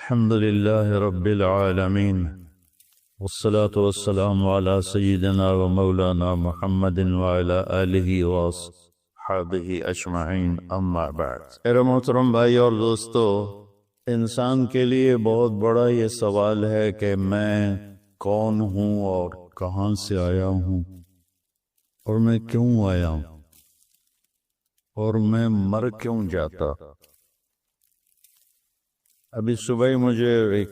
الحمد لله رب العالمين والصلاة والسلام على سيدنا ومولانا محمد وعلى آله وصحبه اجمعین اما بعد۔ میرے محترم بھائی اور دوستو، انسان کے لیے بہت بڑا یہ سوال ہے کہ میں کون ہوں اور کہاں سے آیا ہوں اور میں کیوں آیا ہوں اور میں مر کیوں جاتا۔ ابھی صبح ہی مجھے ایک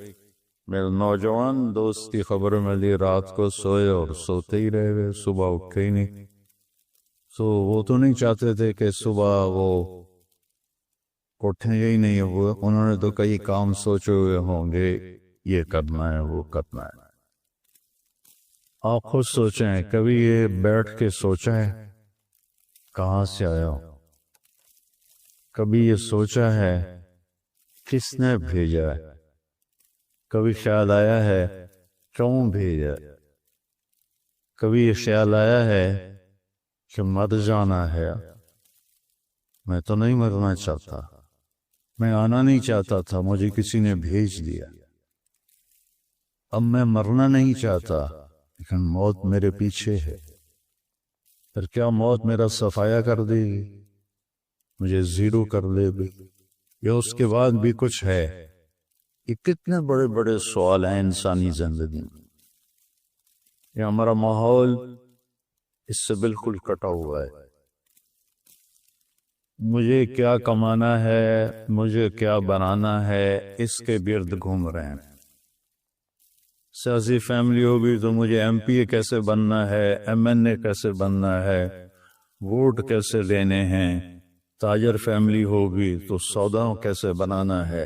میرے نوجوان دوست کی خبر ملی، رات کو سوئے اور سوتے ہی رہ گئے، صبح اٹھے ہی نہیں۔ تو وہ تو نہیں چاہتے تھے کہ صبح وہ اٹھیں ہی نہیں ہوئے، انہوں نے تو کئی کام سوچے ہوئے ہوں گے، یہ کرنا ہے وہ کرنا ہے۔ آپ خود سوچیں، کبھی یہ بیٹھ کے سوچا ہے کہاں سے آیا ہوں؟ کبھی یہ سوچا ہے کس نے بھیجا ہے؟ کبھی خیال آیا ہے کیوں بھیجا؟ کبھی یہ خیال آیا ہے کہ مر جانا ہے؟ میں تو نہیں مرنا چاہتا، میں آنا نہیں چاہتا تھا، مجھے کسی نے بھیج دیا۔ اب میں مرنا نہیں چاہتا لیکن موت میرے پیچھے ہے، پھر کیا موت میرا صفایا کر دے گی، مجھے زیرو کر دے گی، یا اس کے بعد بھی کچھ ہے؟ یہ کتنے بڑے بڑے سوال ہیں انسانی زندگی میں۔ یہ ہمارا ماحول اس سے بالکل کٹا ہوا ہے۔ مجھے کیا کمانا ہے، مجھے کیا بنانا ہے، اس کے گرد گھوم رہے ہیں۔ سیاسی فیملی ہوگی تو مجھے ایم پی اے کیسے بننا ہے، ایم این اے کیسے بننا ہے، ووٹ کیسے لینے ہیں۔ تاجر فیملی ہوگی تو سودا کیسے بنانا ہے۔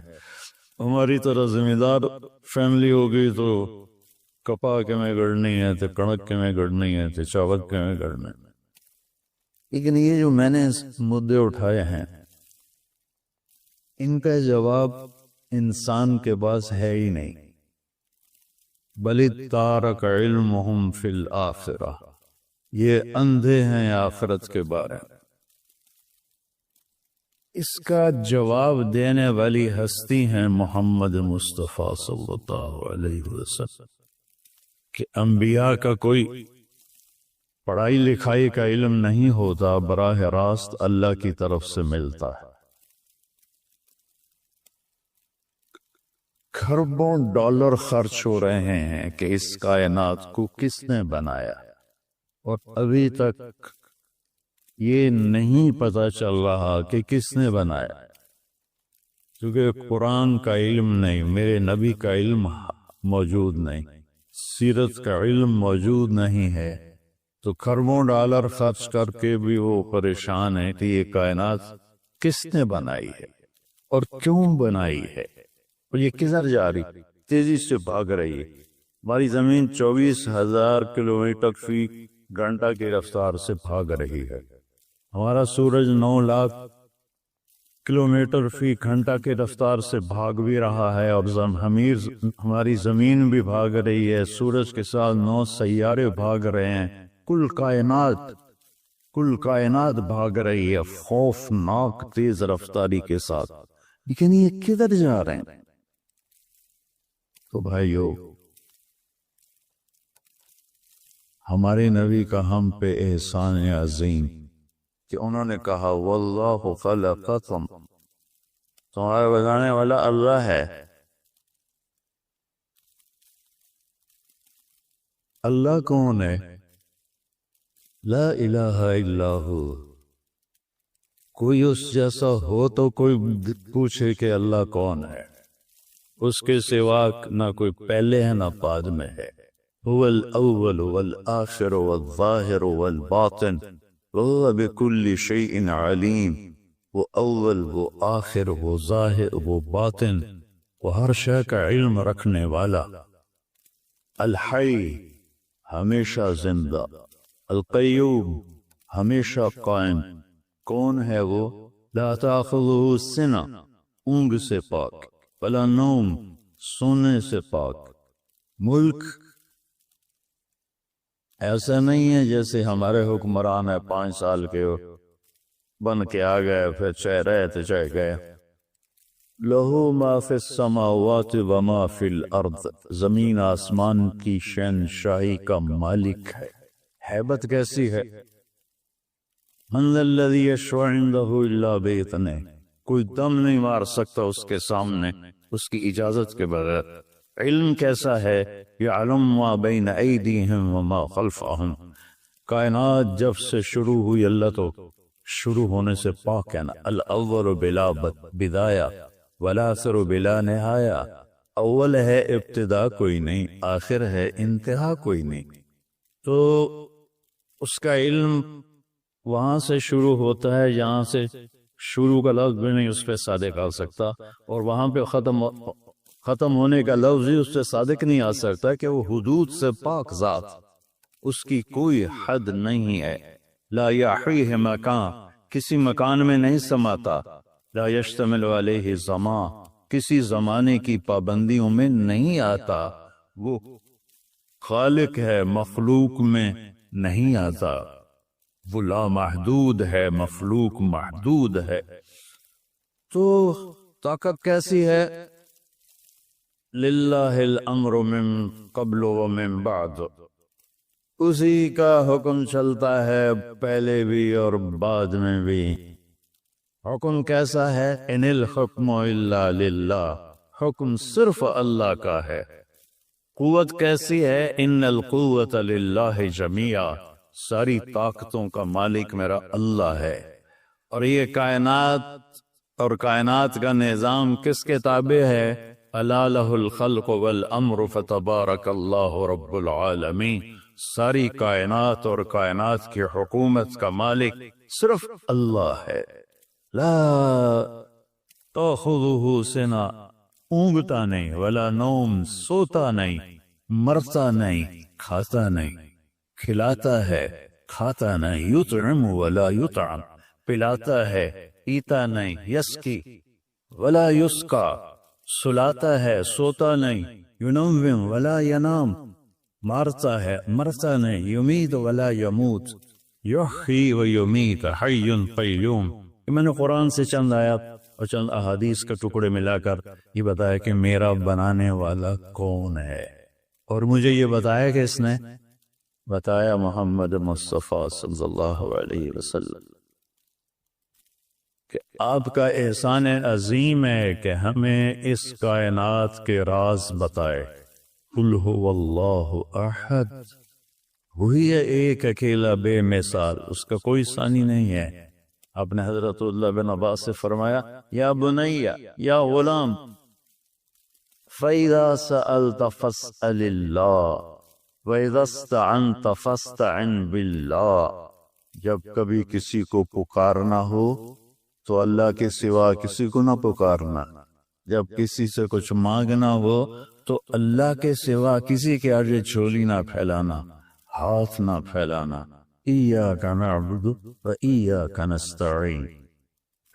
ہماری طرح ذمہ دار فیملی ہوگی تو کپا کے میں گڑنی ہے، تو کڑک کے میں گڑنی ہے، تو چاول کے میں گڑنا ہے۔ لیکن یہ جو میں نے مدعے اٹھائے ہیں، ان کا جواب انسان کے پاس ہے ہی نہیں۔ بل تارک علمہم فی الآخرہ، یہ اندھے ہیں آخرت کے بارے میں۔ اس کا جواب دینے والی ہستی ہیں محمد مصطفیٰ صلی اللہ علیہ وسلم، کہ انبیاء کا کوئی پڑھائی لکھائی کا علم نہیں ہوتا، براہ راست اللہ کی طرف سے ملتا ہے۔ کھربوں ڈالر خرچ ہو رہے ہیں کہ اس کائنات کو کس نے بنایا، اور ابھی تک یہ نہیں پتہ چل رہا کہ کس نے بنایا، کیونکہ قرآن کا علم نہیں، میرے نبی کا علم موجود نہیں، سیرت کا علم موجود نہیں ہے، تو کھربوں ڈالر خرچ کر کے بھی وہ پریشان ہے کہ یہ کائنات کس نے بنائی ہے اور کیوں بنائی ہے، اور یہ کدھر جا رہی، تیزی سے بھاگ رہی ہے۔ ہماری زمین 24,000 کلومیٹر فی گھنٹہ کی رفتار سے بھاگ رہی ہے، ہمارا سورج 9 لاکھ کلومیٹر فی گھنٹہ کی رفتار سے بھاگ بھی رہا ہے، اور ہماری زمین بھی بھاگ رہی ہے، سورج کے ساتھ 9 سیارے بھاگ رہے ہیں، کل کائنات بھاگ رہی ہے خوفناک تیز رفتاری کے ساتھ، لیکن یہ کدھر جا رہے ہیں؟ تو بھائیو، ہمارے نبی کا ہم پہ احسان عظیم کہ انہوں نے کہا واللہ خلقکم، تمہارا بنانے والا اللہ ہے۔ اللہ کون ہے؟ لا الہ الا ہو۔ کوئی اس جیسا ہو تو کوئی پوچھے کہ اللہ کون ہے، اس کے سوا نہ کوئی پہلے ہے نہ بعد میں ہے۔ هو الاول والآخر والظاہر والباطن وهو بكل شيء علیم، وہ اول، وہ آخر، وہ ظاہر، وہ باطن، وہ ہر شے کا علم رکھنے والا۔ الحی، ہمیشہ زندہ، القیوم، ہمیشہ قائم۔ کون ہے وہ؟ لا تأخذہ سنہ، اونگ سے پاک، ولا نوم، سونے سے پاک۔ ملک ایسا نہیں ہے جیسے ہمارے حکمران ہے 5 سال کے بن کے آ گئے، پھر چاہے رہے تو چاہے گئے۔ لہو ما فی السماوات وما فی الارض، زمین آسمان کی شہنشاہی کا مالک ہے۔ ہیبت کیسی ہے؟ من ذا الذی یشفع عندہ الا باذنہ، کوئی دم نہیں مار سکتا اس کے سامنے اس کی اجازت کے بغیر۔ علم کیسا ہے؟ یعلم ما بین ایدیہم وما خلفہم، کائنات جب سے شروع ہوئی اللہ تو شروع ہونے سے پاک ہے نا۔ الاول بلا بدایہ والآخر بلا نہایہ، اول ہے ابتدا کوئی نہیں، آخر ہے انتہا کوئی نہیں۔ تو اس کا علم وہاں سے شروع ہوتا ہے جہاں سے شروع کا لفظ بھی نہیں اس پہ صادق آ سکتا، اور وہاں پہ ختم ہونے کا لفظ ہی اس پہ صادق نہیں آ سکتا کہ وہ حدود سے پاک ذات، اس کی کوئی حد نہیں ہے۔ لا یحیہ مکان، کسی مکان میں نہیں سماتا۔ لا یشتمل علیہ زمان، کسی زمانے کی پابندیوں میں نہیں آتا۔ وہ خالق ہے، مخلوق میں نہیں آتا۔ وہ لامحدود ہے، مخلوق محدود ہے۔ تو طاقت کیسی ہے؟ للہ الامر من قبل و من بعد، اسی کا حکم چلتا ہے پہلے بھی اور بعد میں بھی۔ حکم کیسا ہے؟ ان الحکم الا للہ، حکم صرف اللہ کا ہے۔ قوت کیسی ہے؟ ان القوت للہ جمیعا، ساری طاقتوں کا مالک میرا اللہ ہے۔ اور یہ کائنات اور کائنات کا نظام کس کے تابع ہے؟ الا لہ الخلق والامر فتبارک اللہ رب العالمین، ساری کائنات اور کائنات کی حکومت کا مالک صرف اللہ ہے۔ لا تأخذہ سنہ، اونگتا نہیں، ولا نوم، سوتا نہیں، مرتا نہیں، کھاتا نہیں، کھلاتا ہے، کھاتا نہیں، یطعم ولا یطعم، پلاتا ہے، پیتا نہیں، یسقی ولا یسقا، سلاتا ہے، سوتا نہیں، ینوم ولا ینام، مارتا ہے، مرتا نہیں، یمید ولا یموت، یحیی و یمیت، حی قیوم۔ میں نے قرآن سے چند آیات اور چند احادیث کے ٹکڑے ملا کر یہ بتایا کہ میرا بنانے والا کون ہے، اور مجھے یہ بتایا کہ اس نے بتایا محمد مصطفیٰ صلی اللہ علیہ وسلم کہ آپ کا احسان عظیم ہے کہ ہمیں اس کائنات کے راز بتائے۔ قل هو اللہ احد، وہی ہے ایک اکیلا بے مثال، اس کا کوئی ثانی نہیں ہے۔ آپ نے حضرت اللہ بن عباس سے فرمایا یا بنیا، یا غلام، فَإِذَا سَأَلْتَ فَاسْأَلِ اللَّهِ وَإِذَا اسْتَعَنْتَ فَاسْتَعِنْ بِاللَّهِ، جب کبھی کسی کو پکارنا ہو تو اللہ کے سوا کسی کو نہ پکارنا، جب کسی سے کچھ مانگنا ہو تو اللہ کے سوا کسی کے آگے جھولی نہ پھیلانا، ہاتھ نہ پھیلانا۔ ایاک نعبد و ایاک نستعین۔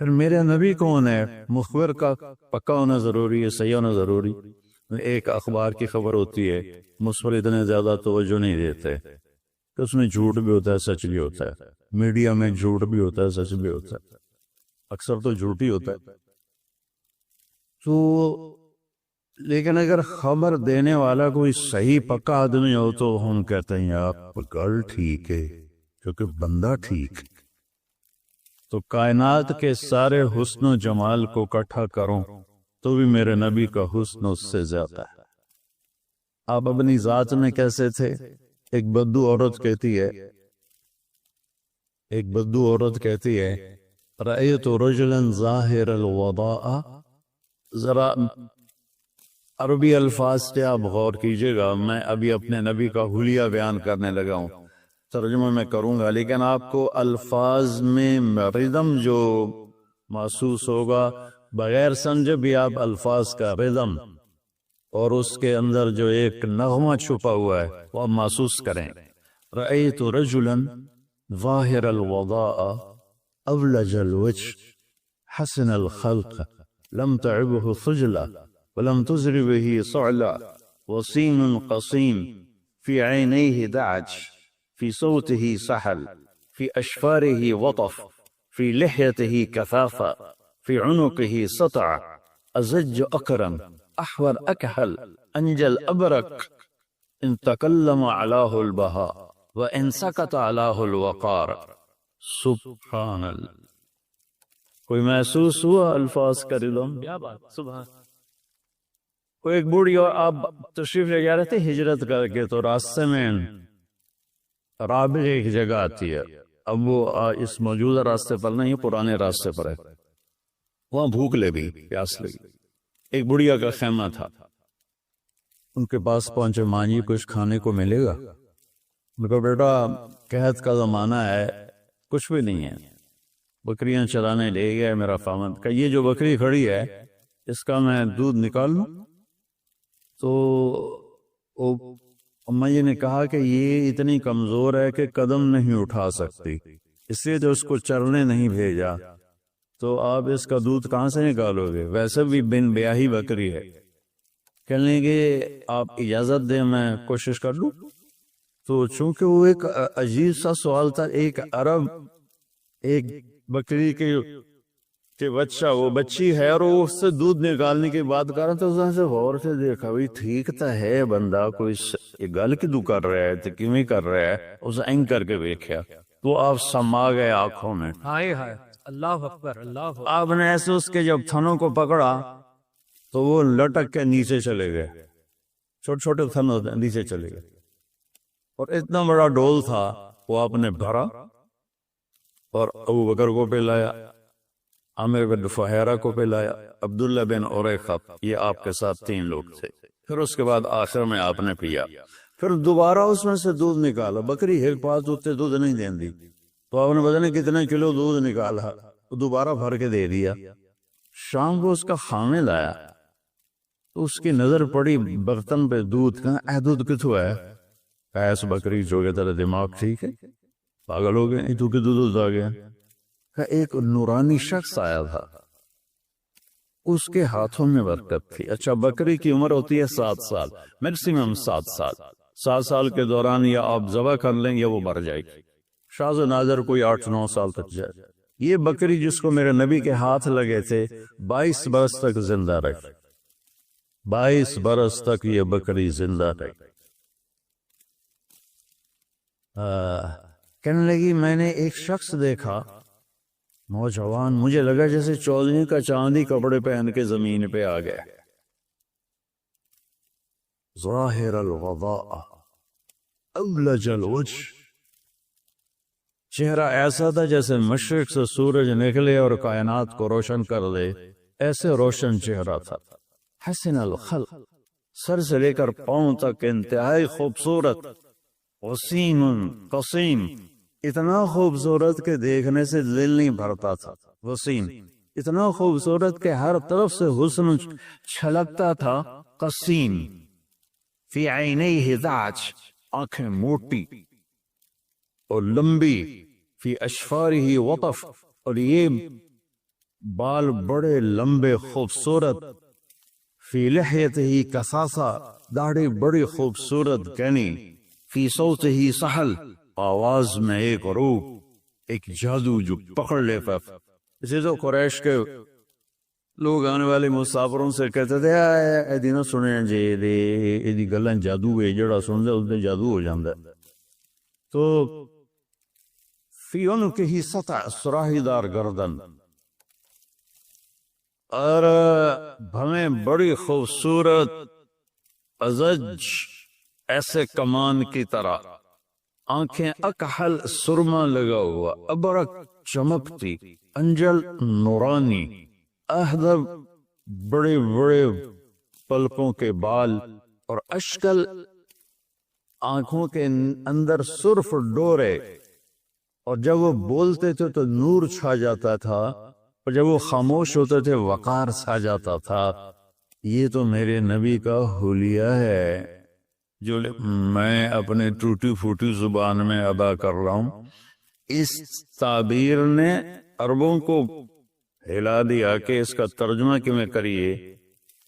پھر میرے نبی کون ہے؟ مخبر کا پکا ہونا ضروری ہے، صحیح ہونا ضروری۔ ایک اخبار کی خبر ہوتی ہے، مجھ پر اتنے زیادہ توجہ نہیں دیتے کہ اس میں جھوٹ بھی ہوتا ہے، سچ بھی ہوتا ہے۔ میڈیا میں جھوٹ بھی ہوتا ہے، سچ بھی ہوتا ہے، اکثر تو جھوٹ ہی ہوتا ہے۔ تو لیکن اگر خبر دینے والا کوئی صحیح پکا آدمی ہو تو ہم کہتے ہیں آپ گل ٹھیک ہے، کیونکہ بندہ ٹھیک۔ تو کائنات کے سارے حسن و جمال کو اکٹھا کروں تو بھی میرے نبی کا حسن اس سے زیادہ ہے۔ آپ اپنی ذات میں کیسے تھے؟ ایک بدو عورت کہتی ہے رأیت رجلا ظاہر الوضاء، ذرا عربی الفاظ سے آپ غور کیجئے گا، میں ابھی اپنے نبی کا حلیہ بیان کرنے لگا ہوں، ترجمہ میں کروں گا، لیکن آپ کو الفاظ میں ردم جو محسوس ہوگا، بغیر سمجھے بھی آپ الفاظ کا ردم اور اس کے اندر جو ایک نغمہ چھپا ہوا ہے وہ آپ محسوس کریں۔ رأیت رجلا ظاہر الوضاء أولج الوجه حسن الخلق لم تعبه خجلة ولم تزر به صعلة وسيم قصيم في عينيه دعج في صوته سحل في أشفاره وطف في لحيته كثافة في عنقه سطع أزج أكرم أحور أكحل أنجل أبرك إن تكلم علاه البهاء وإن سكت علاه الوقار. سبحان اللہ. کوئی محسوس ہوا الفاظ کا ردم؟ کیا بات. سبحان. کوئی ایک بوڑھی اور آپ تشریف لے جا رہے تھے ہجرت کر کے، تو راستے میں رابغ ایک جگہ آتی ہے. اب وہ اس موجودہ راستے پر نہیں، پرانے راستے پر ہے. وہاں بھوک لگی، پیاس لگی. ایک بڑھیا کا خیمہ تھا. ان کے پاس پہنچے، ماں جی کچھ کھانے کو ملے گا؟ ان کو بیٹا قحط کا زمانہ ہے، کچھ بھی نہیں ہے. بکریاں چرانے لے گیا میرا خاوند. کہ یہ جو بکری کھڑی ہے اس کا میں دودھ نکال لوں؟ تو اماں جی نے کہا کہ یہ اتنی کمزور ہے کہ قدم نہیں اٹھا سکتی، اس لیے تو اس کو چرنے نہیں بھیجا. تو آپ اس کا دودھ کہاں سے نکالو گے؟ ویسے بھی بن بیاہی بکری ہے. کہنے لگے آپ اجازت دیں میں کوشش کر لوں. تو چونکہ وہ ایک عجیب سا سوال تھا، ایک عرب ایک بکری کے بچہ، وہ بچی ہے اور وہ اس سے دودھ نکالنے کی بات کر رہا، تو اس نے غور سے دیکھا بھی ٹھیک تو ہے بندہ، کوئی یہ گل کدو کر رہا ہے تو کیویں کر رہا ہے. اس اینگ کر کے دیکھا تو آپ سما گئے آنکھوں میں. ہائے ہائے. اللہ اکبر. اللہ اکبر. آپ نے ایسے اس کے جب تھنوں کو پکڑا تو وہ لٹک کے نیچے چلے گئے. چھوٹے چھوٹے تھن نیچے چلے گئے. اور اتنا بڑا ڈول تھا وہ آپ نے بھرا اور ابو بکر کو پلایا، عامر بن فہیرہ کو پلایا، عبداللہ بن اوریقہ، یہ آپ کے ساتھ 3 لوگ تھے. پھر اس کے بعد آخر میں آپ نے پیا. پھر دوبارہ اس میں سے دودھ نکالا. بکری ایک پاس اتنے دودھ نہیں دین دی، تو آپ نے پتہ نہیں کتنے کلو دودھ نکالا، دوبارہ بھر کے دے دیا. شام کو اس کا خامد آیا تو اس کی نظر پڑی برتن پہ دودھ. کہاں اے دودھ کتوں ہے؟ ایس بکری جو کہ تیرا دماغ ٹھیک ہے، پاگل ہو گئے تو کہ دودھ آ گیا. ایک نورانی شخص آیا تھا، اس کے ہاتھوں میں برکت تھی. اچھا بکری کی عمر ہوتی ہے 7 سال، میکسیمم 7 سال. 7 سال کے دوران یا آپ ذبح کر لیں یا وہ مر جائے گی. شاذ و نادر کوئی 8-9 سال تک جائے. یہ بکری جس کو میرے نبی کے ہاتھ لگے تھے 22 برس تک زندہ رہی. 22 برس تک یہ بکری زندہ رہی. کہنے لگی میں نے ایک شخص دیکھا نوجوان، مجھے لگا جیسے چودھری کا چاندی کپڑے پہن کے زمین پہ آ گیا. ظاہر الوضاء اولج الوجہ، چہرہ ایسا تھا جیسے مشرق سے سورج نکلے اور کائنات کو روشن کر دے، ایسے روشن چہرہ تھا. حسن الخلق، سر سے لے کر پاؤں تک انتہائی خوبصورت. وسیم قسیم، اتنا خوبصورت کہ دیکھنے سے دل نہیں بھرتا تھا. وسیم، اتنا خوبصورت کہ ہر طرف سے حسن چھلکتا تھا. قسیم، فی عینیہ ذعج، آنکھیں موٹی اور لمبی. فی اشفارہ وطف، اور یہ بال بڑے لمبے خوبصورت. فی لحیتہ کثاثہ، داڑھی بڑی خوبصورت گھنی. فی صوتہ سحل، آواز میں ایک روح، ایک جادو جو پکڑ لیتا. اسی تو قریش کے لوگ آنے والے مسافروں سے کہتے تھے اے دینا سنے جی دی گلاں جادو ہے، جڑا سن دے اس دے جادو ہو جاندا. تو فی عنقہ سطع، سراہی دار گردن، اور بھویں بڑی خوبصورت. ازج، ایسے کمان کی طرح. آنکھیں اکحل، سرما لگا ہوا. ابرک، چمکتی. انجل، نورانی. احدب، بڑے بڑے پلکوں کے بال. اور اشکل، آنکھوں کے اندر سرخ ڈورے. اور جب وہ بولتے تھے تو نور چھا جاتا تھا، اور جب وہ خاموش ہوتے تھے وقار چھا جاتا تھا. یہ تو میرے نبی کا حلیہ ہے جو میں اپنے ٹوٹی پھوٹی زبان میں ادا کر رہا ہوں. اس تعبیر نے عربوں کو ہلا دیا کہ اس کا ترجمہ کیوں کریے.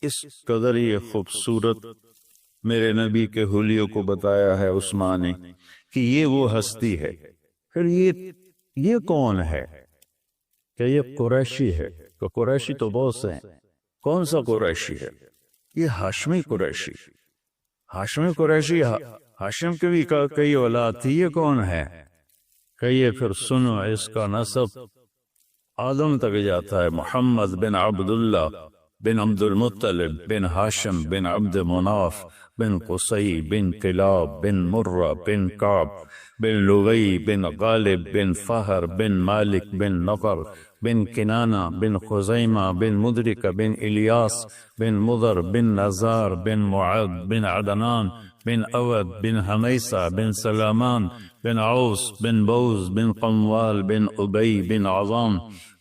اس قدر یہ خوبصورت میرے نبی کے حلیوں کو بتایا ہے عثمان نے کہ یہ وہ ہستی ہے. پھر یہ کون ہے؟ کہ یہ قریشی ہے. تو قریشی تو بہت سے ہیں. کون سا قریشی ہے؟ یہ ہاشمی قریشی. ہاشمی قریشی ہاشم کی بھی کئی اولاد تھی. یہ کون ہے؟ کہیے پھر سنو اس کا نسب آدم تک جاتا ہے. محمد بن عبداللہ بن عبد المطلب بن ہاشم بن عبد مناف بن قصی بن کلاب بن مرہ بن کعب بن لغی بن غالب بن فہر بن مالک بن نفر بن کنانہ بن خزیمہ بن مدرک بن الیاس بن مضر بن نزار بن معد بن عدنان بن اود بن حمیسہ بن سلامان بن عوس بن بوز بن قموال بن ابی بن عظام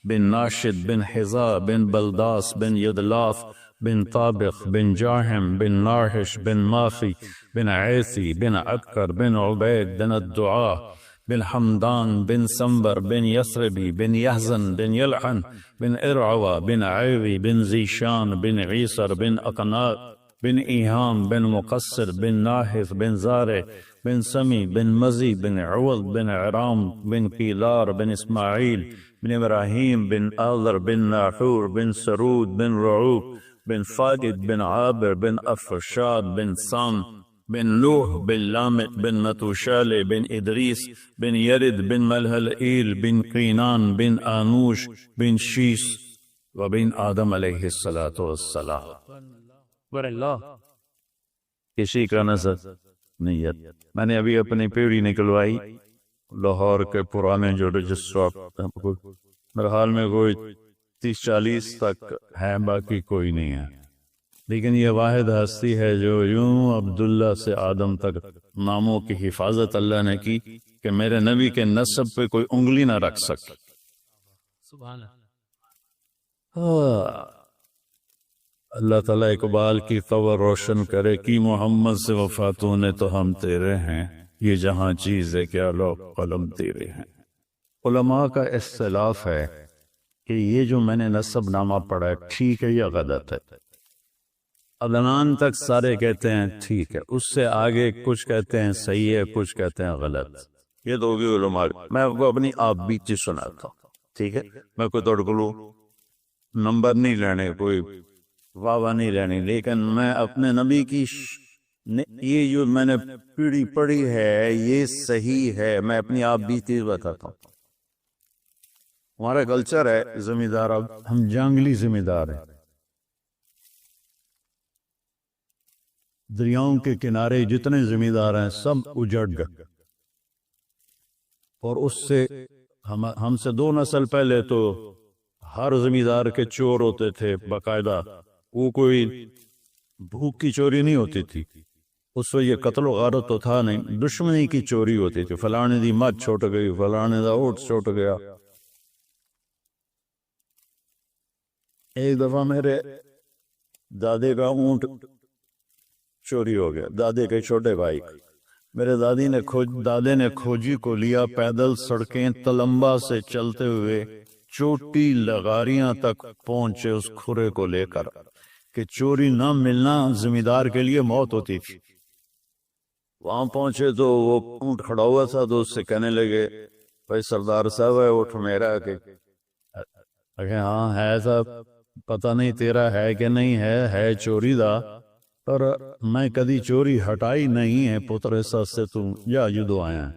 بن ناشد بن حذاء بن بلداس بن يدلاف بن طابق بن جاهم بن ناحش بن ماخي بن عيثي بن عكر بن عبيد بن الدعاء بن حمدان بن سنبر بن يثربي بن يهزن بن يلحن بن إرعوى بن عيري بن زيشان بن عيسر بن أقناء بن إيهام بن مقصر بن ناحث بن زارع بن سمي بن مزي بن عوض بن عرام بن قيلار بن إسماعيل بن إبراهيم بن آذر بن ناحور بن سرود بن رعوب بن فاقد بن عابر بن أفرشاد بن سام بن نوح بن لامت بن متوشالي بن إدريس بن يرد بن ملهلئيل بن قينان بن آنوش بن شيس وبن آدم علیہ الصلاۃ والسلام. اکبر اللہ. کسی کا نظر نہیں ہے. میں نے ابھی اپنی پیڑھی نکلوائی لاہور کے پرانے جو رجسٹر میرے حال میں کوئی 30-40 تک ہے، باقی کوئی نہیں ہے. لیکن یہ واحد ہستی ہے جو یوں عبداللہ سے آدم تک ناموں کی حفاظت اللہ نے کی کہ میرے نبی کے نسب پہ کوئی انگلی نہ رکھ سکے. سبحان اللہ. اللہ تعالیٰ اقبال کی قبر روشن کرے کہ محمد سے وفاتوں نے تو ہم تیرے ہیں، یہ جہاں چیز ہے کیا لوگ قلم تیرے ہیں. علماء کا اختلاف ہے کہ یہ جو میں نے نسب نامہ پڑھا ہے ٹھیک ہے یا غلط ہے. عدنان تک سارے کہتے ہیں ٹھیک ہے، اس سے آگے کچھ کہتے ہیں صحیح ہے، کچھ کہتے ہیں غلط. یہ تو ہوگی علماء. میں آپ کو اپنی آپ بیتی سناتا ہوں، ٹھیک ہے؟ میں کوئی تڑکلو نمبر نہیں لینے، کوئی واہ نہیں لینی، لیکن میں اپنے نبی کی یہ جو میں نے پیڑھی پڑھی ہے یہ صحیح ہے. میں اپنی آپ بیتی بتاتا ہوں. ہمارا کلچر ہے زمیندار، اب ہم جنگلی زمیندار ہیں. دریاؤں کے کنارے جتنے زمیندار ہیں سب اجڑ گئے، اور اس سے ہم سے 2 نسل پہلے تو ہر زمیندار کے چور ہوتے تھے باقاعدہ. وہ کوئی بھوک کی چوری نہیں ہوتی تھی اس وقت، یہ قتل و غارت تو تھا نہیں، دشمنی کی چوری ہوتی تھی. فلانے دی مجھ چھوٹ گئی، فلانے دا اونٹ چھوٹ گیا. ایک دفعہ میرے دادے کا اونٹ چوری ہو گیا، دادے کے چھوٹے بھائی. میرے دادے نے کھوجی کو لیا، پیدل سڑکیں تلمبا سے چلتے ہوئے چوٹی لغاریاں تک پہنچے اس کھرے کو لے کر کہ چوری نہ ملنا زمیندار کے لیے موت ہوتی تھی. وہاں پہنچے تو وہ اونٹ کھڑا ہوا تھا، تو اس سے کہنے لگے بھائی سردار صاحب ہے اونٹ میرا. کہ ہاں ہے صاحب، پتہ نہیں تیرا ہے کہ نہیں ہے چوری دا، پر میں کدی چوری ہٹائی نہیں ہے پتر، ایسا سے تم جا جدو آیا.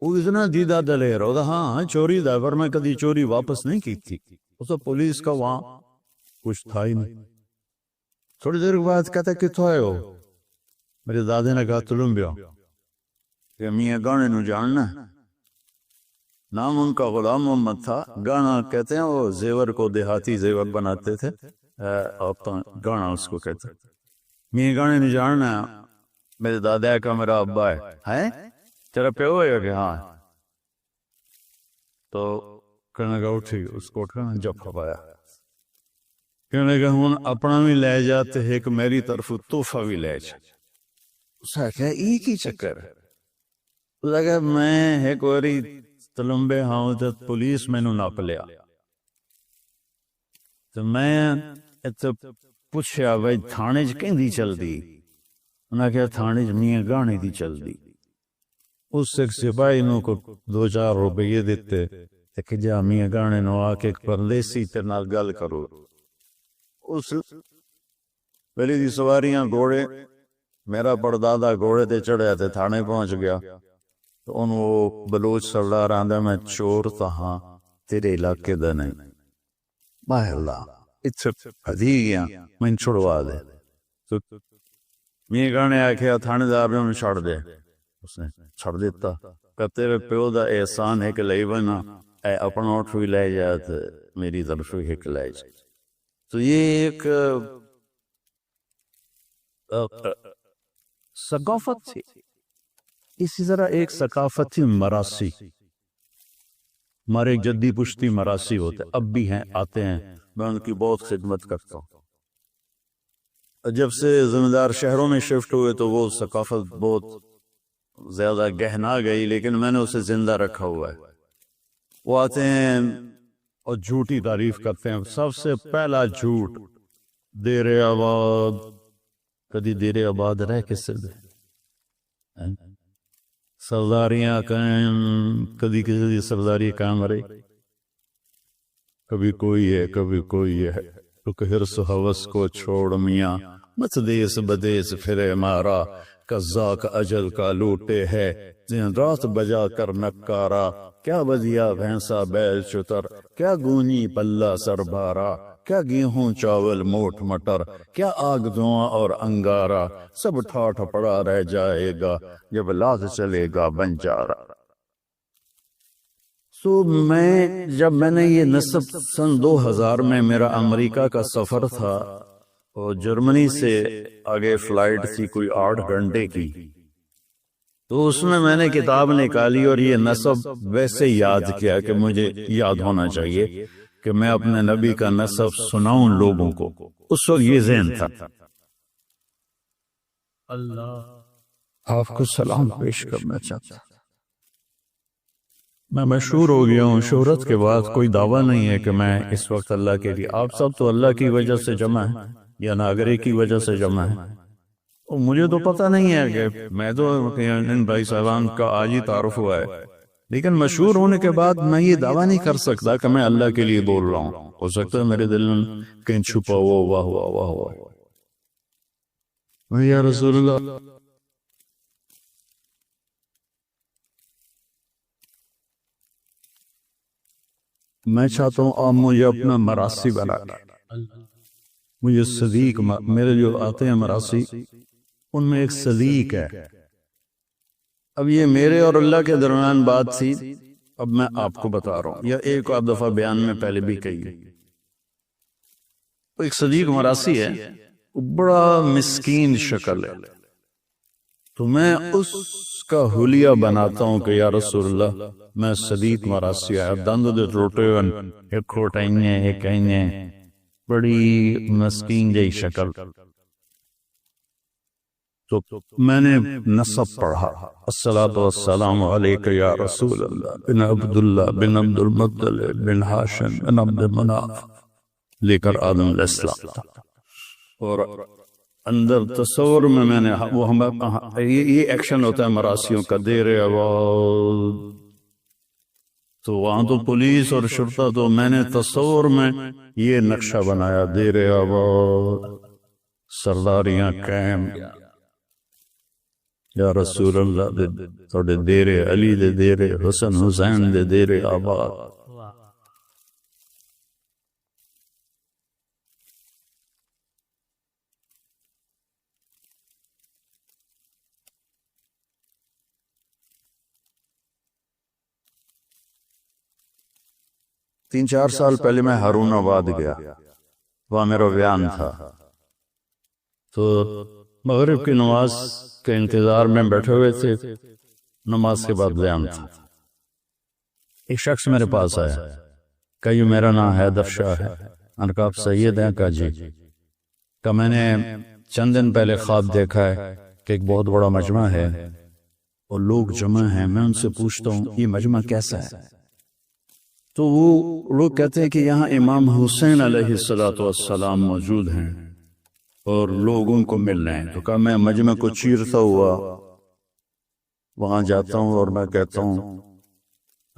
وہ اتنا دیدہ دلیر ہوتا، ہاں چوری دا، پر میں کدی چوری واپس نہیں کی تھی. اس تو پولیس کا وہاں کچھ تھا ہی نہیں. تھوڑی دیر کے بعد کہتا کتوں آئے ہو؟ میرے دادے نے کہا تلمبیا. کہ میاں گانے نو جاننا. نام ان کا غلام محمد تھا. گانا کہتے ہیں وہ زیور کو دیہاتی زیور بناتے تھے، گانا اس کو کہتے. میاں گانے نو جاننا. میرے دادا کا میرا ابا ہے تیرا پیو ہے کہ ہاں. تو کہنے کا اٹھی، اس کو اٹھا جب کھپایا. کہنے کا ہوں اپنا بھی لے جاتے ایک میری طرف تحفہ بھی لے جا. اس نے کہا ایک ہی چکر ہے. اس نے کہا میں ایک واری تلمبے ہاں تو پولیس میں ناپ لیا. تو میں پوچھا بھائی تھانے چ کہیں دی چل دی؟ انہیں کہا تھانے چ میاں گانے دی چل دی. اس ایک سپاہی نو کو 2-4 روپے دیتے کہ جا میاں گانے نو آ کے ایک پردیسی تیرے نال گل کرو. اس پہلی دی سواریاں گھوڑے، میرا پردادا گھوڑے تے چڑھیا تے تھانے پہنچ گیا، تو ان وہ بلوچ سردار آندا میں چور تھا ہاں تیرے علاقے دا نہیں، باہ اللہ اتھے پھدی گیا میں چھڑوا دے، تو میں گانے آکھیا تھانے دار نے چھڑ دے، اس نے چھڑ دیتا کہ تیرے پیو دا احسان ہے کہ لئی بنا اے اپنا اٹھ بھی لے جا تو میری طرف بھی ایک لے جا۔ تو یہ ایک ثقافت تھی، اسی طرح ایک ثقافت تھی مراسی، ہمارے ایک جدی پشتی مراسی ہوتے اب بھی ہیں، آتے ہیں، میں ان کی بہت خدمت کرتا ہوں۔ جب سے ذمہ دار شہروں میں شفٹ ہوئے تو وہ ثقافت بہت زیادہ گہنا گئی، لیکن میں نے اسے زندہ رکھا ہوا ہے۔ وہ آتے ہیں اور جھوٹی تعریف کرتے ہیں، سب سے پہلا جھوٹ دیر آباد، کدی دیر آباد رہ کس سے دے سرداریاں قائم، کدی کسی سرداری قائم رہی، کبھی کوئی ہے کبھی کوئی ہے، تو حرص حوث کو چھوڑ میاں مت دیس بدیس پھرے مارا، قزاق اجل کا لوٹے ہے دن رات بجا کر نکارا، کیا بدیا بھینسا بیل چتر، کیا گونی پلہ سر بارا، کیا گیہوں چاول موٹ مٹر، کیا آگ دھواں اور انگارا، سب ٹھاٹھ پڑا رہ جائے گا جب لاد چلے گا بنجارا۔ تو جب میں نے یہ نصب سن 2000 میں میرا امریکہ کا سفر تھا اور جرمنی سے آگے فلائٹ تھی کوئی 8 گھنٹے کی، تو اس میں نے کتاب نکالی اور یہ نصب ویسے یاد کیا کہ مجھے یاد ہونا چاہیے کہ میں اپنے نبی کا نصب سناؤں لوگوں کو، اس وقت یہ ذہن تھا۔ اللہ آپ کو سلام پیش کرنا چاہتا، میں مشہور ہو گیا ہوں، شہرت کے بعد کوئی دعویٰ نہیں ہے کہ میں اس وقت اللہ کے لیے، آپ سب تو اللہ کی وجہ سے جمع ہیں یا ناگرے کی وجہ سے جمع ہیں، اور مجھے تو پتہ نہیں ہے کہ میں تو ان بھائی صاحبان کا آج ہی تعارف ہوا ہے، لیکن مشہور ہونے کے بعد میں یہ دعویٰ نہیں کر سکتا کہ میں اللہ کے لیے بول رہا ہوں، ہو سکتا ہے میرے دل میں کہیں چھپا ہوا ہوا یا رسول اللہ۔ میں چاہتا ہوں آپ مجھے اپنا مراسی بنا دیں، مجھے صدیق، میرے جو آتے ہیں مراسی ان میں ایک صدیق ہے۔ اب یہ میرے اور اللہ کے درمیان بات تھی، اب میں آپ کو بتا رہا ہوں، یا ایک آدھ دفعہ بیان میں پہلے بھی کہی، ایک صدیق مراسی ہے، بڑا مسکین شکل ہے، تو میں اس کا حلیہ بناتا ہوں کہ یا رسول اللہ میں صدیق مراسی آیا، دند دے ٹوٹے ایک کھوٹائیں ایک کہیں بڑی مسکین جئی شکل، تو میں نے نصب پڑھا، الصلاۃ والسلام علیک یا رسول اللہ بن عبداللہ بن عبد المطلب بن ہاشم بن عبد مناف، لے کر آدم علیہ السلام تھا، اور اندر تصور میں نے وہ یہ ایکشن ہوتا ہے مراسیوں کا، دیر آباد، تو وہاں تو پولیس اور شرطہ، تو میں نے تصور میں یہ نقشہ بنایا، دیر آباد سرداریاں قائم، یا رسول اللہ دے دیر علی دے دیر حسن حسین دے دیر آباد۔ 3-4 سال پہلے میں ہارون آباد گیا، وہاں میرا بیان تھا، تو مغرب کی نماز کے انتظار میں بیٹھے ہوئے تھے، نماز کے بعد بیان تھا، ایک شخص میرے پاس آیا، کہ یہ میرا نام حیدر شاہ ہے، میں نے کہا آپ سید ہیں؟ کہا جی، کہ میں نے چند دن پہلے خواب دیکھا ہے کہ ایک بہت بڑا مجمع ہے اور لوگ جمع ہیں، میں ان سے پوچھتا ہوں یہ مجمع کیسا ہے؟ تو وہ لوگ کہتے ہیں کہ یہاں امام حسین علیہ السلام موجود ہیں اور لوگ ان کو مل رہے ہیں، تو کہا میں مجمع کو چیرتا ہوا وہاں جاتا ہوں اور میں کہتا ہوں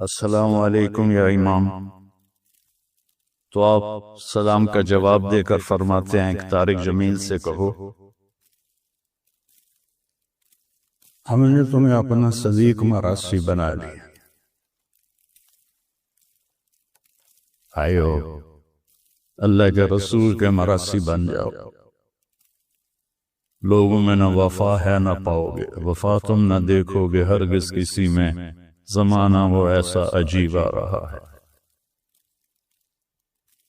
السلام علیکم یا امام، تو آپ سلام کا جواب دے کر فرماتے ہیں کہ طارق جمیل سے کہو ہم نے تمہیں اپنا صدیق مراسی بنا لیا. آئیو اللہ کے رسول کے مراسی بن جاؤ. لوگوں میں نہ وفا ہے نہ پاؤ گے، وفا تم نہ دیکھو گے ہرگز کسی میں، زمانہ وہ ایسا عجیب آ رہا ہے.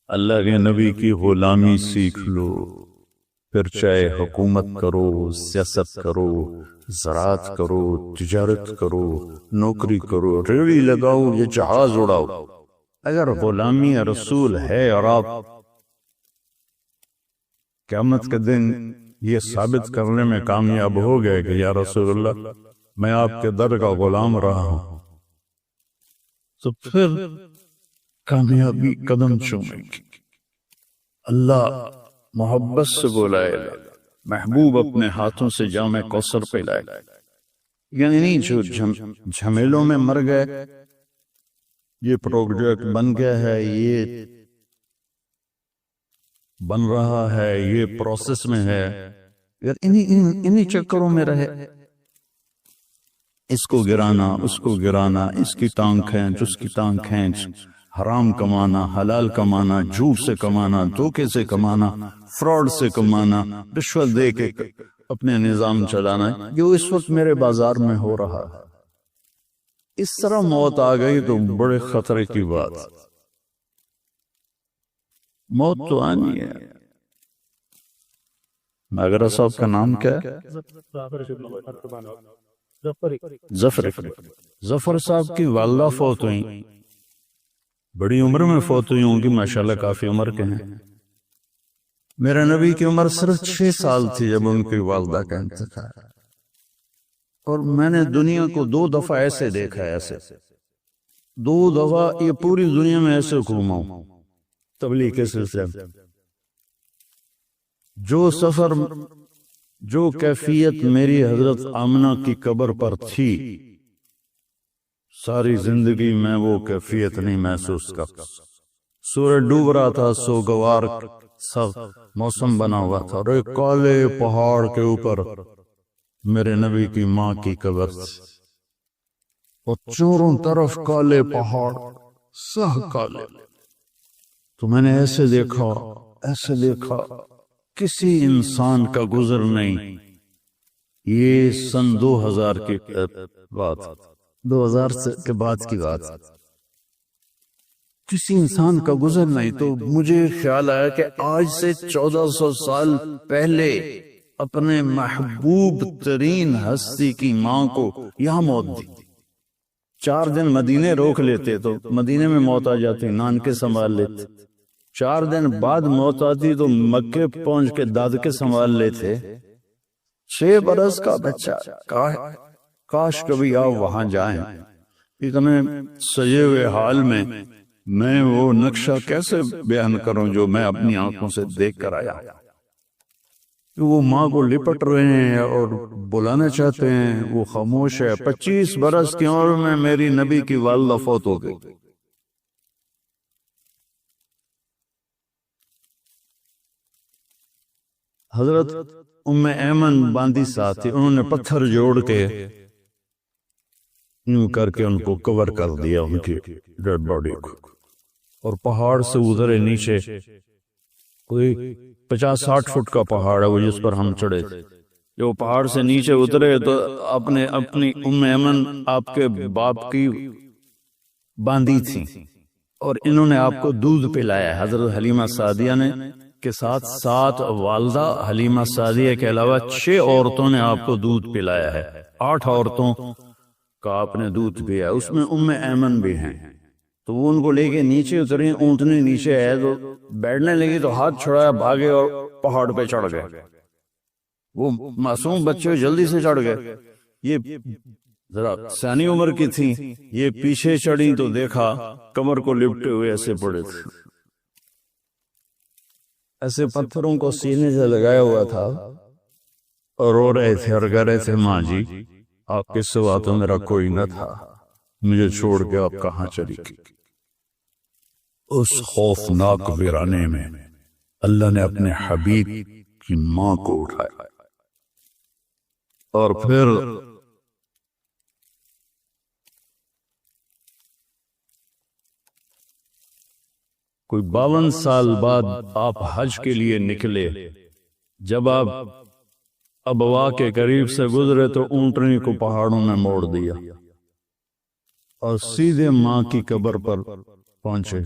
اللہ کے نبی کی غلامی سیکھ لو، پھر چاہے حکومت کرو، سیاست کرو، زراعت کرو، تجارت کرو، نوکری کرو، ریڑھی لگاؤ یا جہاز اڑاؤ، اگر غلامی رسول ہے اور آپ قیامت کے دن یہ ثابت کرنے میں کامیاب ہو گئے کہ یا رسول اللہ میں آپ کے در کا غلام رہا ہوں، تو پھر کامیابی قدم چومے گی. اللہ محبت سے بلائے گا، محبوب اپنے ہاتھوں سے جام کوثر پلائے گا. یعنی جو جھمیلوں میں مر گئے، یہ پروجیکٹ بن گیا ہے، یہ بن رہا ہے، یہ پروسیس میں ہے، انہی چکروں میں رہے، اس کو گرانا، اس کو گرانا، اس کی ٹانگ کھینچ، اس کی ٹانگ کھینچ، حرام کمانا، حلال کمانا، جھوٹ سے کمانا، دھوکے سے کمانا، فراڈ سے کمانا، رشوت دے کے اپنے نظام چلانا، جو اس وقت میرے بازار میں ہو رہا ہے. اس طرح موت آ گئی تو بڑے خطرے کی بات. موت تو آنی ہے. مگر صاحب کا نام کیا ہے؟ ظفر صاحب کی والدہ فوت ہوئی، بڑی عمر میں فوت ہوئی ہوں گی، ماشاءاللہ کافی عمر کے ہیں. میرے نبی کی عمر صرف 6 سال تھی جب ان کی والدہ کا انتقال، اور میں نے دنیا کو 2 دفعہ ایسے دیکھا ہے، ایسے 2 دفعہ یہ پوری دنیا میں ایسے گھوما ہوں تبلیغ کے سلسلے میں. جو سفر، جو کیفیت میری حضرت آمنہ کی قبر پر تھی، ساری زندگی میں وہ کیفیت نہیں محسوس کرتا. سورج ڈوب رہا تھا، سوگوار سخت موسم بنا ہوا تھا، اور ایک کالے پہاڑ کے اوپر میرے نبی کی ماں کی قبر تھی، اور چاروں طرف کالے پہاڑ، سہ کالے. تو میں نے ایسے دیکھا کسی انسان کا گزر نہیں. یہ سن 2000 کی بات، 2000 کے بعد کی بات، کسی انسان کا گزر نہیں. تو مجھے خیال آیا کہ آج سے 1400 سال پہلے اپنے محبوب ترین ہستی کی ماں کو یہاں موت دی. 4 دن مدینے روک لیتے تو مدینے میں موت آ جاتی، نان کے سنبھال لیتے. 4 دن بعد موت آتی تو مکے پہنچ کے دادکے سنبھال لیتے. 6 برس کا بچہ، کاش کبھی آپ وہاں جائیں. اتنے سجے ہوئے حال میں وہ نقشہ کیسے بیان کروں جو میں اپنی آنکھوں سے دیکھ کر آیا. وہ ماں کو لپٹ رہے ہیں اور بلانا چاہتے ہیں، وہ خاموش ہے. 25 برس کی عمر میں میری نبی کی والدہ فوت ہو گئی. حضرت ام ایمن باندی ساتھ تھی، انہوں نے پتھر جوڑ کے یوں کر کے ان کو کور کر دیا، ان کی ڈیڈ باڈی کو، اور پہاڑ سے اترے نیچے. کوئی 50-60 فٹ کا پہاڑ ہے وہ جس پر ہم چڑھے تھے. جو پہاڑ سے نیچے اترے تو اپنی ام ایمن آپ کے باپ کی باندی تھی، اور انہوں نے آپ کو دودھ پلایا. حضرت حلیمہ سعدیہ نے کے ساتھ 7 والدہ حلیمہ سعدیہ کے علاوہ 6 عورتوں نے آپ کو دودھ پلایا ہے. 8 عورتوں کا آپ نے دودھ پیا، اس میں ام ایمن بھی ہیں. تو وہ ان کو لے کے نیچے اتری، اونٹنی نیچے ہے تو بیٹھنے لگی تو ہاتھ چھڑایا، بھاگے اور پہاڑ پہ چڑھ گئے. وہ معصوم بچے جلدی سے چڑھ گئے. یہ ذرا سیانی عمر کی تھی، یہ پیچھے چڑھی تو دیکھا کمر کو لپٹے ہوئے ایسے پڑے تھے، ایسے پتھروں کو سینے سے لگایا ہوا تھا، اور رو رہے تھے اور کہہ رہے تھے ماں جی آپ کے سوا تو میرا کوئی نہ تھا، مجھے چھوڑ کے آپ کہاں چلی گئی. اس خوفناک ویرانے میں اللہ نے اپنے حبیب کی ماں کو اٹھایا اور پھر کوئی 52 سال بعد آپ حج کے لیے نکلے. جب آپ ابوا کے قریب سے گزرے تو اونٹنی کو پہاڑوں میں موڑ دیا اور سیدھے ماں کی قبر پر پہنچے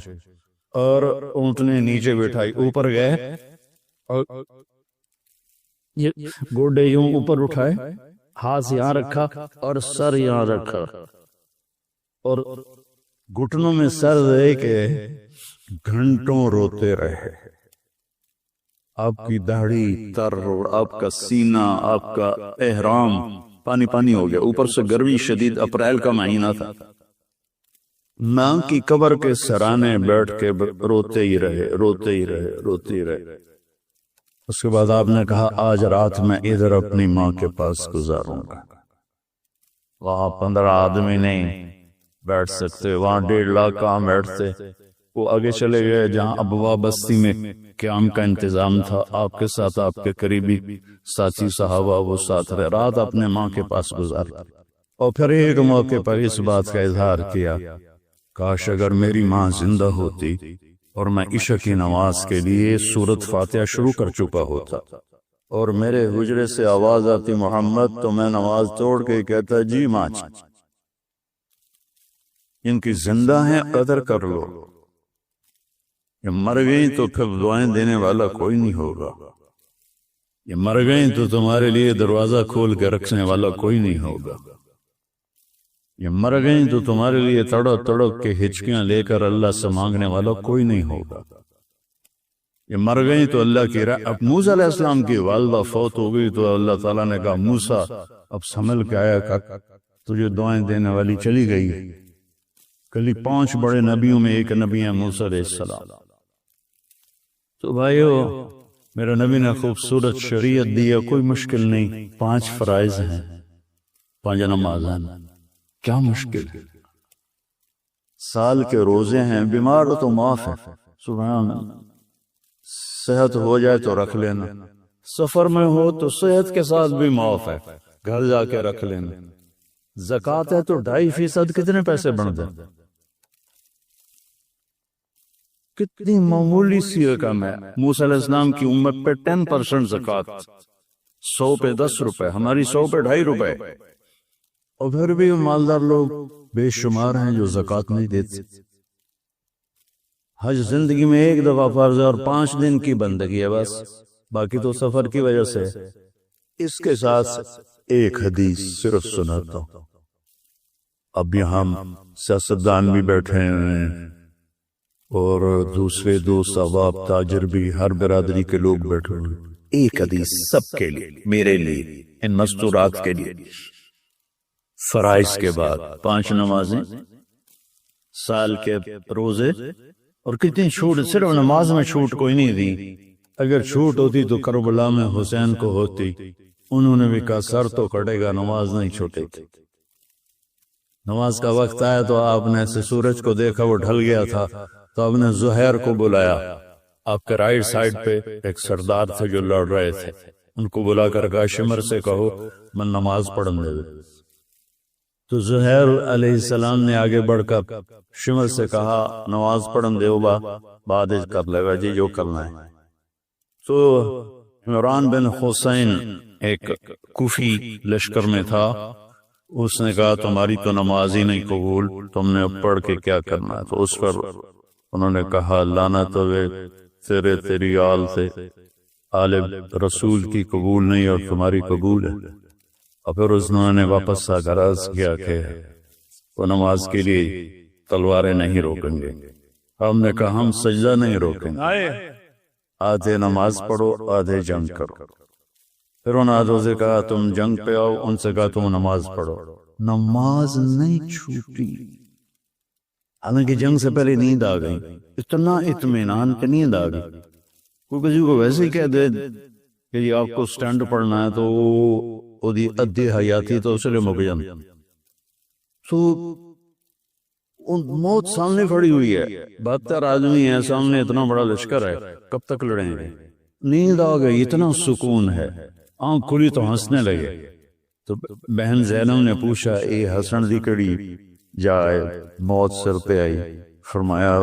اور اونٹنی نیچے بٹھائی. اوپر گئے اور گوڈے یوں اوپر اٹھائے، ہاتھ یہاں رکھا اور سر یہاں رکھا اور گھٹنوں میں سر دے کے گھنٹوں روتے رہے. آپ کی داڑھی تر اور آپ کا سینہ، آپ کا احرام پانی پانی ہو گیا. اوپر سے گرمی شدید، اپریل کا مہینہ تھا. ماں کی قبر کے سرانے بیٹھ کے روتے ہی رہے، روتے ہی رہے، روتے ہی رہے. اس کے بعد آپ نے کہا آج رات میں ادھر اپنی ماں کے پاس گزاروں گا. وہاں 15 آدمی نہیں بیٹھ سکتے، وہاں 1.5 لاکھ کہاں بیٹھتے. وہ آگے چلے گئے جہاں ابوا بستی میں قیام کا انتظام تھا. آپ کے ساتھ آپ کے قریبی ساتھی صحابہ وہ ساتھ رہے. رات اپنے ماں کے پاس گزار اور پھر ایک موقع پر اس بات کا اظہار کیا، کاش اگر میری ماں زندہ ہوتی اور میں عشاء کی نماز کے لیے سورۃ فاتحہ شروع کر چکا ہوتا اور میرے حجرے سے آواز آتی محمد، تو میں نماز توڑ کے کہتا جی ماں ان کی زندہ ہیں قدر کر لو، یہ مر گئی تو پھر دعائیں دینے والا کوئی نہیں ہوگا، یہ مر گئی تو تمہارے لیے دروازہ کھول کے رکھنے والا کوئی نہیں ہوگا، یہ مر گئی تو تمہارے لیے تڑپ تڑپ کے ہچکیاں لے کر اللہ سے مانگنے والا کوئی نہیں ہوگا، یہ مر گئی تو اللہ کی اب موسیٰ علیہ السلام کی والدہ فوت ہو گئی تو اللہ تعالیٰ نے کہا موسیٰ اب سنبھل کے آیا کر، تجھے دعائیں دینے والی چلی گئی. کلی 5 بڑے نبیوں میں ایک نبی ہے موسیٰ علیہ السلام. تو بھائیو میرے نبی نے خوبصورت شریعت دی ہے، کوئی مشکل نہیں. 5 فرائض ہیں، 5 نمازیں، کیا مشکل ہے؟ سال کے روزے ہیں، بیمار تو معاف ہے، سبحان اللہ. صحت ہو جائے تو رکھ لینا، سفر میں ہو تو صحت کے ساتھ بھی معاف ہے، گھر جا کے رکھ لینا. زکوٰۃ ہے تو 2.5% کتنے پیسے بن جائیں، کتنی معمولی سی رقم ہے. موسیٰ علیہ السلام کی امت پہ 10% زکوٰۃ، 100 پہ 10 روپے، ہماری 100 پہ 2.5 روپے. اور پھر بھی مالدار لوگ بے شمار ہیں جو زکوٰۃ نہیں دیتے. حج زندگی میں ایک دفعہ فرض ہے اور 5 دن کی بندگی ہے بس، باقی تو سفر کی وجہ سے. اس کے ساتھ ایک حدیث صرف سناتا ہوں. اب یہاں سیاستدان بھی بیٹھے ہیں اور دوسرے دوست احباب تاجر بھی، ہر برادری کے لوگ بیٹھے ہوئے. ایک حدیث سب کے لیے، میرے لیے، ان مستورات کے لیے. فرائض کے بعد 5 نمازیں، سال کے روزے، اور کتنی چھوٹ، صرف نماز میں چھوٹ کوئی نہیں دی. اگر چھوٹ ہوتی تو کربلا میں حسین کو ہوتی. انہوں نے بھی کہا سر تو کٹے گا، نماز نہیں چھوٹے تھی. نماز کا وقت آیا تو آپ نے ایسے سورج کو دیکھا، وہ ڈھل گیا تھا، تو آپ نے زہیر کو بلایا. آپ کے رائٹ سائڈ پہ ایک سردار تھے جو لڑ رہے تھے، ان کو بلا کر کہا شمر سے کہو میں نماز پڑھنے دے. تو زہیر علیہ السلام نے آگے بڑھ کر شمر سے کہا نماز پڑھن دے با بعد کر لے گا جی جو کرنا ہے. تو عمران بن حسین ایک کوفی لشکر میں تھا، اس نے کہا تمہاری تو نماز ہی نہیں قبول، تم نے پڑھ کے کیا کرنا ہے. تو اس پر انہوں نے کہا لعنت ہوئے تیری آل سے، آل رسول کی قبول نہیں اور تمہاری قبول ہے. اور پھر انہوں نے واپس آ کر عرض کیا کہ وہ نماز کے لیے تلواریں نہیں روکیں گے. ہم نے کہا ہم سجدہ نہیں روکیں گے، آدھے نماز پڑھو آدھے جنگ کرو. پھر انہوں نے آدھوں سے کہا تم جنگ پہ آؤ، ان سے کہا تم نماز پڑھو. نماز نہیں چھوٹی، حالانکہ جنگ سے پہلے نیند آ گئی، اتنا اطمینان کہ نیند آ گئی. کوئی کسی کو ویسے ہی کہہ دے کہ یہ آپ کو سٹینڈ پڑھنا ہے تو وہ ادھی حیاتی تو اس لیے مک جان. تو موت سامنے کھڑی ہوئی ہے، 72 آدمی ہیں سامنے، اتنا بڑا لشکر ہے، کب تک لڑیں گے؟ نیند آ گئی، اتنا سکون ہے، آنکھ کھلی تو ہنسنے لگے۔ تو بہن زینب نے پوچھا اے ہسن دی کڑی جائے، موت سر پہ آئی، فرمایا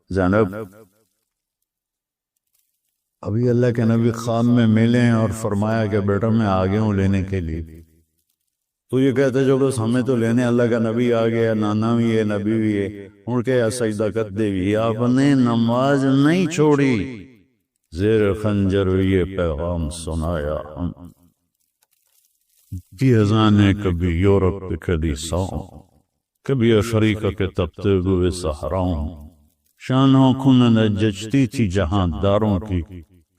زینب ابھی اللہ کے نبی خواب میں ملے ہیں اور فرمایا کہ بیٹا میں آ گیا ہوں لینے کے لیے۔ تو یہ کہتے جو بس ہمیں تو لینے اللہ کا نبی آ گیا، نانا بھی ہے نبی بھی ہے، اڑ کے یا سجدہ کر دے گی۔ آپ نے نماز نہیں چھوڑی، زیر خنجر یہ پیغام سنایا ہم کی اذانیں کبھی یورپ پہ کدی ساؤں، کبھی افریقہ کے تپتے ہوئے صحراؤں، شانوں کھنن جچتی تھی جہاں داروں کی،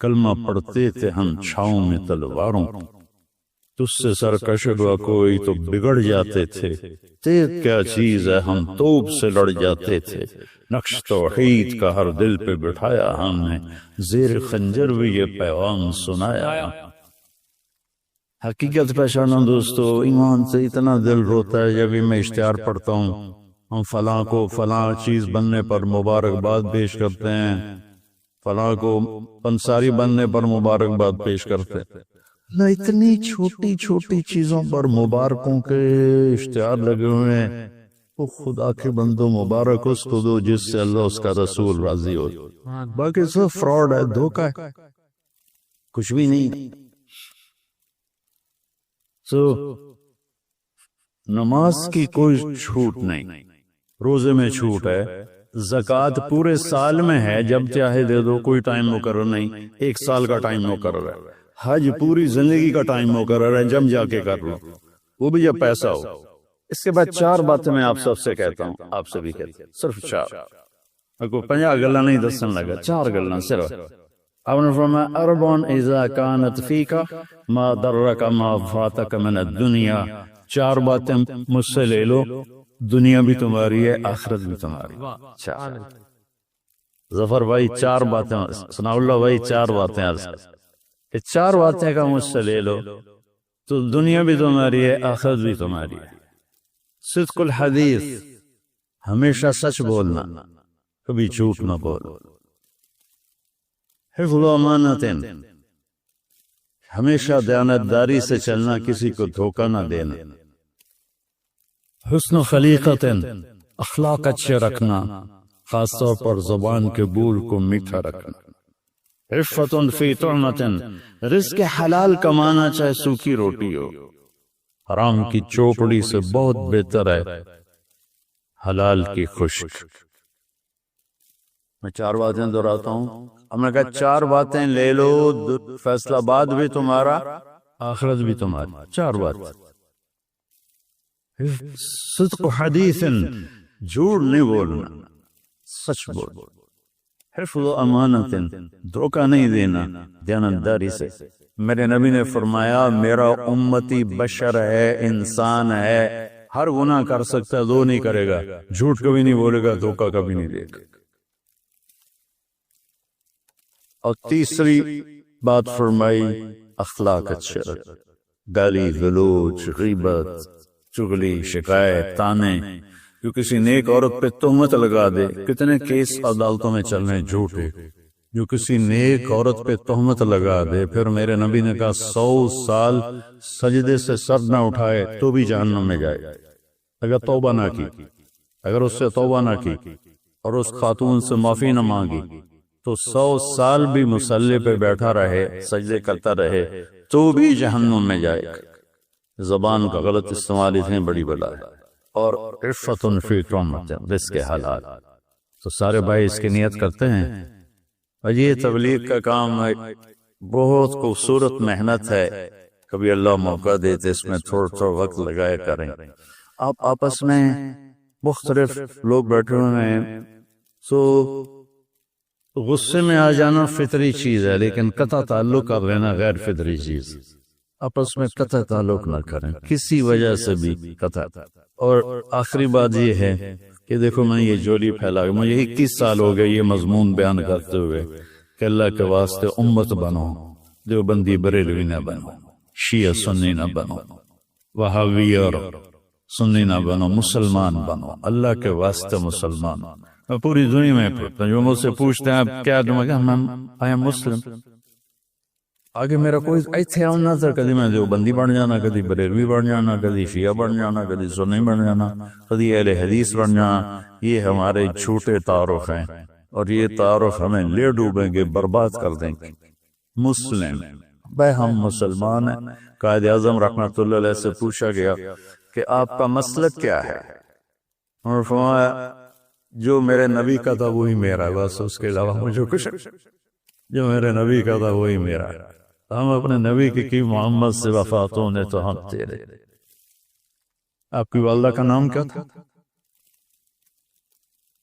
کلمہ پڑھتے تھے ہم چھاؤں میں تلواروں، تجھ سے سرکش ہوا کوئی تو بگڑ جاتے تھے، تیر کیا چیز ہے ہم توپ سے لڑ جاتے تھے، نقش توحید کا ہر دل پہ بٹھایا ہم نے، زیر خنجر بھی یہ پیغام سنایا۔ حقیقت پہچانا دوستو، ایمان سے اتنا دل روتا ہے جب میں اشتہار پڑھتا ہوں، ہم فلاں کو فلاں چیز بننے پر مبارکباد پیش کرتے ہیں، فلاں کو پنساری بننے پر مبارکباد پیش کرتے ہیں، نہ اتنی چھوٹی چھوٹی چیزوں پر مبارکوں کے اشتہار لگے ہوئے ہیں۔ وہ خدا کے بندو مبارک اس کو دو جس سے اللہ اس کا رسول راضی ہو، باقی سب فراڈ ہے، دھوکہ ہے، کچھ بھی نہیں۔ نماز کی کوئی چھوٹ نہیں، روزے میں چھوٹ ہے، زکوٰۃ پورے سال میں ہے، جب چاہے دے دو، کوئی ٹائم مقرر نہیں، 1 سال کا ٹائم مقرر ہے، حج پوری زندگی کا ٹائم مقرر ہے، جب جا کے کر لو، وہ بھی جب پیسہ ہو۔ اس کے بعد 4 باتیں میں آپ سب سے کہتا ہوں، آپ سے بھی کہتا ہوں، صرف 4، کوئی 50 گلا نہیں دسن لگا، 4 گلا صرف۔ آپ نے فرمایا اربعن اذا کانت فیک ما درک ما فاتک من الدنیا، 4 باتیں مجھ سے لے لو، دنیا بھی تمہاری ہے، آخرت بھی تمہاری۔ ظفر بھائی 4 باتیں، ثناء اللہ بھائی 4 باتیں، یہ 4 باتیں کا مجھ سے لے لو تو دنیا بھی تمہاری ہے، آخرت بھی تمہاری ہے۔ صدق الحدیث، ہمیشہ سچ بولنا، کبھی جھوٹ نہ بولو۔ حفظ امانت، ہمیشہ دیانتداری سے چلنا، کسی کو دھوکہ نہ دینا۔ حسن خلیقت، اخلاق اچھے رکھنا، خاص طور پر زبان کے بول کو میٹھا رکھنا۔ عفت فی طعمت، رزق حلال کمانا، چاہے سوکھی روٹی ہو، حرام کی چوپڑی سے بہت بہتر ہے حلال کی خشک۔ میں 4 باتیں دہراتا ہوں، ہم نے کہا 4 باتیں لے لو، فیصلہ باد بھی تمہارا، آخرت بھی تمہاری۔ 4 بات، صدق حدیث، جھوٹ نہیں بولنا، سچ بول۔ حفظ امانت، دھوکہ نہیں دینا، دیانتداری سے۔ میرے نبی نے فرمایا میرا امتی بشر ہے، انسان ہے، ہر گناہ کر سکتا ہے، 2 نہیں کرے گا، جھوٹ کبھی نہیں بولے گا، دھوکہ کبھی نہیں دے گا۔ اور تیسری بات فرمائی اخلاق اچھے، گالی گلوچ، غیبت، چغلی، شکایت، تانے، جو کسی نیک عورت پہ تہمت لگا دے، کتنے کیس عدالتوں میں چل رہے جھوٹے، جو کسی نیک عورت پہ تہمت لگا دے، پھر میرے نبی نے کہا 100 سال سجدے سے سر نہ اٹھائے تو بھی جہنم میں جائے، اگر توبہ نہ کی، اگر اس سے توبہ نہ کی اور اس خاتون سے معافی نہ مانگی تو 100 سال بھی مصلی پہ بیٹھا رہے، سجدے کرتا رہے تو بھی جہنم میں جائے گا۔ زبان کا غلط استعمال اتنی بڑی بلا ہے۔ اور عفت فی طعمت، رزق حلال۔ تو سارے بھائی اس کی نیت کرتے ہیں، اور یہ تبلیغ کا کام بہت خوبصورت محنت ہے، کبھی اللہ موقع دیتے اس میں تھوڑا وقت لگائے کریں۔ آپ آپس میں مختلف لوگ بیٹھے ہوئے ہیں، غصے میں آ جانا فطری چیز ہے، لیکن قطع تعلق کر لینا غیر فطری چیز۔ آپس میں قطع تعلق نہ کریں کسی وجہ سے بھی، قطع۔ اور آخری بات یہ ہے کہ دیکھو میں یہ جولی پھیلا گیا، مجھے 21 سال ہو گئے یہ مضمون بیان کرتے ہوئے کہ اللہ کے واسطے امت بنو، دیوبندی بریلوی نہ بنو، شیعہ سنی نہ بنو، وہابی اور سنی نہ بنو، مسلمان بنو، اللہ کے واسطے مسلمان۔ میں پوری دنیا میں پڑھتا ہوں، جو مجھ سے پوچھتے ہیں آپ کیا، آئی ایم مسلم، آگے میرا کوئی ایتھے آن نہ تھا، کدی میں دیوبندی بن جانا، کدی بریلوی بن جانا، کدی شیعہ بن جانا، کدی سنی بن جانا، کدی اہل حدیث بن جانا۔ یہ ہمارے جھوٹے تعارف ہیں، اور یہ تعارف ہمیں لے ڈوبیں گے، برباد کر دیں گے۔ مسلم بھائی، ہم مسلمان ہیں۔ قائد اعظم رحمۃ اللہ علیہ سے پوچھا گیا کہ آپ کا مسلک کیا ہے؟ اور فرمایا جو میرے نبی کا تھا وہی میرا، بس اس کے علاوہ مجھے کچھ، جو میرے نبی کا تھا وہی میرا۔ ہم اپنے نبی کی محمد سے وفات ہونے تو ہم تیرے۔ آپ کی والدہ کا نام کیا تھا؟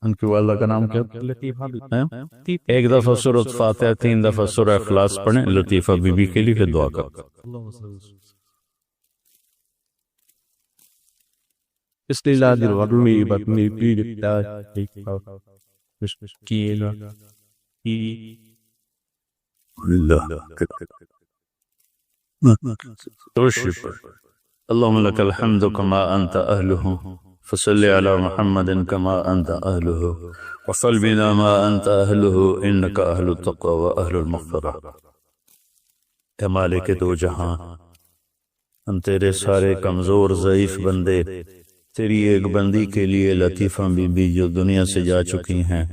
ان کی والدہ کا نام کیا تھا؟ ایک دفعہ سورۃ فاتحہ 3 دفعہ سورہ اخلاص پڑھیں لطیفہ بی بی کے لیے، پھر دعا کریں۔ بسم اللہ الرحمن اللهم لك الحمد كما أنت أهله، فصل على محمد كما أنت أهله، وصل بنا ما أنت أهله، إنك أهل التقوى وأهل المغفرة۔ اے مالک دو جہاں، ہم تیرے سارے کمزور ضعیف بندے تیری ایک بندی کے لیے لطیفہ بی بی جو دنیا سے جا چکی ہیں،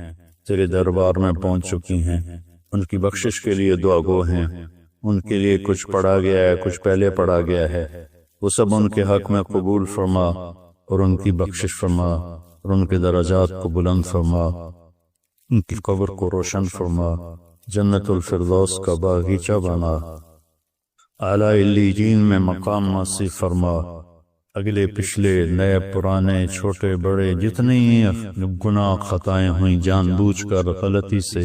تیرے دربار میں پہنچ چکی ہیں، ان کی بخشش کے لیے دعا گو ہیں۔ ان کے لیے کچھ پڑھا گیا ہے، کچھ پہلے پڑھا گیا ہے، وہ سب ان کے حق میں قبول فرما، اور ان کی بخشش فرما، اور ان کے درجات کو بلند فرما، ان کی قبر کو روشن فرما، جنت الفردوس کا باغیچہ بنا، اعلی علیین میں مقام نصیب فرما۔ اگلے پچھلے نئے پرانے چھوٹے بڑے جتنے گناہ خطائیں ہوئیں جان بوجھ کر غلطی سے،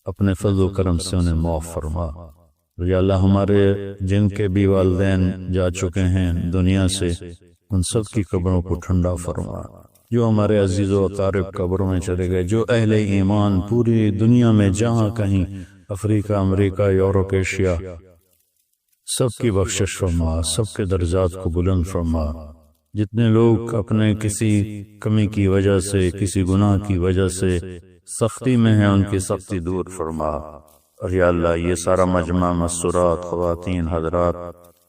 اپنے فضل و کرم سے انہیں معاف فرما۔ یا اللہ ہمارے جن کے بھی والدین جا چکے ہیں دنیا سے، ان سب کی قبروں کو ٹھنڈا فرما۔ جو ہمارے عزیز و اقارب قبروں میں چلے گئے، جو اہل ایمان پوری دنیا میں جہاں کہیں، افریقہ، امریکہ، یورپ، ایشیا، سب کی بخشش فرما، سب کے درجات کو بلند فرما۔ جتنے لوگ اپنے کسی کمی کی وجہ سے، کسی گناہ کی وجہ سے سختی میں ہیں، ان کی سختی دور فرما۔ اور یا اللہ یہ سارا مجمع، مسورات، خواتین، حضرات،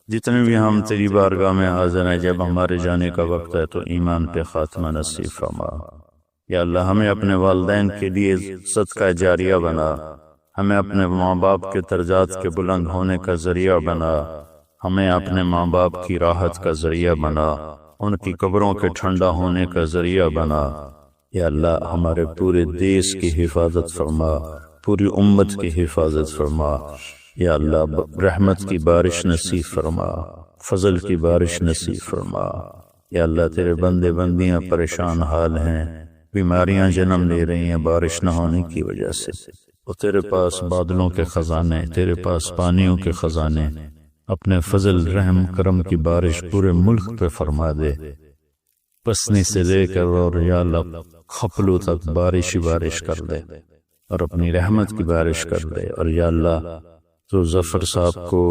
جتنے بھی ہم تیری بارگاہ میں حاضر ہیں، جب ہمارے جانے کا وقت ہے تو ایمان پہ خاتمہ نصیب فرما۔ یا اللہ ہمیں اپنے والدین کے لیے صدقہ جاریہ بنا، ہمیں اپنے ماں باپ کے درجات کے بلند ہونے کا ذریعہ بنا، ہمیں اپنے ماں باپ کی راحت کا ذریعہ بنا، ان کی قبروں کے ٹھنڈا ہونے کا ذریعہ بنا۔ یا اللہ ہمارے پورے دیش کی حفاظت فرما، پوری امت کی حفاظت فرما۔ یا اللہ رحمت کی بارش نصیب فرما، فضل کی بارش نصیب فرما۔ یا اللہ تیرے بندے بندیاں پریشان حال ہیں، بیماریاں جنم لے رہی ہیں بارش نہ ہونے کی وجہ سے، اور تیرے پاس بادلوں کے خزانے، تیرے پاس پانیوں کے خزانے، اپنے فضل رحم کرم کی بارش پورے ملک پہ فرما دے، پسنی سے لے کر اور یا اللہ خپلو تک بارش ہی بارش کر دے، اور اپنی رحمت کی بارش کر دے۔ اور یا اللہ تو ظفر صاحب کو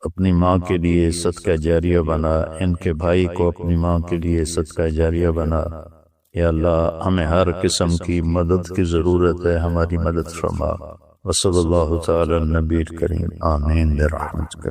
اپنی ماں کے لیے صدقہ جاریہ بنا، ان کے بھائی کو اپنی ماں کے لیے صدقہ جاریہ بنا۔ یا اللہ ہمیں ہر قسم کی مدد کی ضرورت ہے، ہماری مدد فرما۔ وصلی اللہ تعالی النبی الکریم، آمین برحمتک۔